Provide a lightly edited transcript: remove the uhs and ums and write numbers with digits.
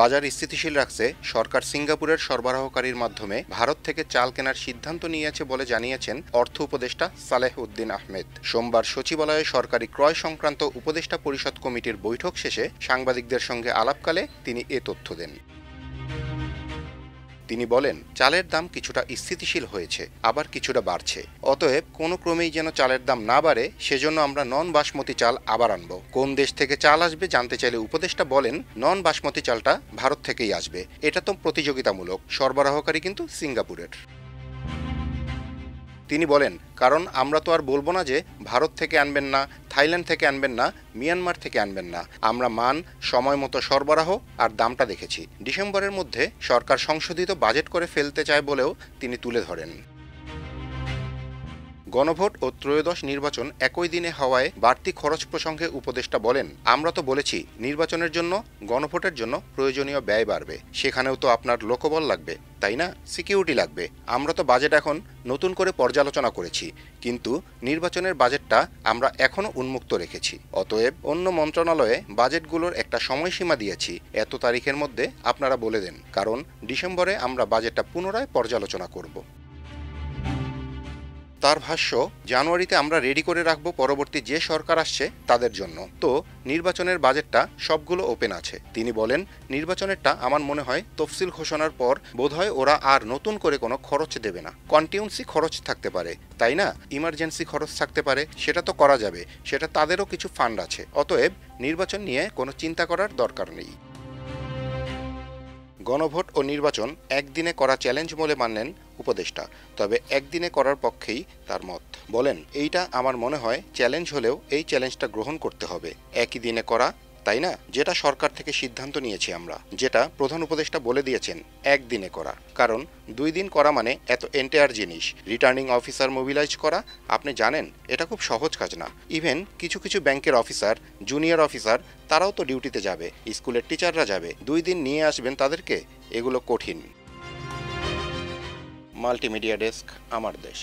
বাজার স্থিতিশীল রাখতে সরকার সিঙ্গাপুরের সরবরাহকারীর মাধ্যমে ভারত থেকে চাল কেনার সিদ্ধান্ত নিয়েছে বলে জানিয়েছেন অর্থ উপদেষ্টা সালেহ উদ্দিন আহমেদ। সোমবার সচিবালয়ে সরকারি ক্রয় সংক্রান্ত উপদেষ্টা পরিষদ কমিটির বৈঠক শেষে সাংবাদিকদের সঙ্গে আলাপকালে তিনি এ তথ্য দেন। তিনি বলেন, চালের দাম কিছুটা স্থিতিশীল হয়েছে, আবার কিছুটা বাড়ছে। অতএব কোনো ক্রমেই যেন চালের দাম না বাড়ে, সেজন্য আমরা নন বাসমতি চাল আবার আনব। কোন দেশ থেকে চাল আসবে জানতে চাইলে উপদেষ্টা বলেন, নন বাসমতি চালটা ভারত থেকেই আসবে। এটা তো প্রতিযোগিতামূলক, সরবরাহকারী কিন্তু সিঙ্গাপুরের। তিনি বলেন, কারণ আমরা তো আর বলবো না যে ভারত থেকে আনবেন না, থাইল্যান্ড থেকে আনবেন না, মিয়ানমার থেকে আনবেন না। আমরা মান, সময় মতো সরবরাহ আর দামটা দেখেছি। ডিসেম্বরের মধ্যে সরকার সংশোধিত বাজেট করে ফেলতে চায় বলেও তিনি তুলে ধরেন। গণভোট ও ত্রয়োদশ নির্বাচন একই দিনে হওয়ায় বাড়তি খরচ প্রসঙ্গে উপদেষ্টা বলেন, আমরা তো বলেছি নির্বাচনের জন্য, গণভোটের জন্য প্রয়োজনীয় ব্যয় বাড়বে। সেখানেও তো আপনার লোকবল লাগবে, তাই না? সিকিউরিটি লাগবে। আমরা তো বাজেট এখন নতুন করে পর্যালোচনা করেছি, কিন্তু নির্বাচনের বাজেটটা আমরা এখনও উন্মুক্ত রেখেছি। অতএব অন্য মন্ত্রণালয়ে বাজেটগুলোর একটা সময়সীমা দিয়েছি, এত তারিখের মধ্যে আপনারা বলে দেন, কারণ ডিসেম্বরে আমরা বাজেটটা পুনরায় পর্যালোচনা করব। তার ভাষ্য, জানুয়ারিতে আমরা রেডি করে রাখবো পরবর্তী যে সরকার আসছে তাদের জন্য। তো নির্বাচনের বাজেটটা সবগুলো ওপেন আছে। তিনি বলেন, নির্বাচনেরটা আমার মনে হয় তফসিল ঘোষণার পর বোধহয় ওরা আর নতুন করে কোনো খরচ দেবে না। কন্টিউন্সি খরচ থাকতে পারে, তাই না? ইমার্জেন্সি খরচ থাকতে পারে, সেটা তো করা যাবে, সেটা তাদেরও কিছু ফান্ড আছে। অতএব নির্বাচন নিয়ে কোনো চিন্তা করার দরকার নেই। গণভোট ও নির্বাচন একদিনে করা চ্যালেঞ্জ বলে মানলেন উপদেষ্টা, তবে একদিনে করার পক্ষেই তার মত। বলেন, এইটা আমার মনে হয় চ্যালেঞ্জ হলেও এই চ্যালেঞ্জটা গ্রহণ করতে হবে। একই দিনে করা, তাই না? যেটা সরকার থেকে সিদ্ধান্ত নিয়েছি আমরা, যেটা প্রধান উপদেষ্টা বলে দিয়েছেন, একদিনে করা। কারণ 2 দিন করা মানে এত এন্টায়ার জিনিস, রিটার্নিং অফিসার মোবিলাইজ করা, আপনি জানেন এটা খুব সহজ কাজ না। ইভেন কিছু কিছু ব্যাংকের অফিসার, জুনিয়র অফিসার, তারাও তো ডিউটিতে যাবে, স্কুলের টিচাররা যাবে, 2 দিন নিয়ে আসবেন তাদেরকে, এগুলো কঠিন। মাল্টিমিডিয়া ডেস্ক, আমার দেশ।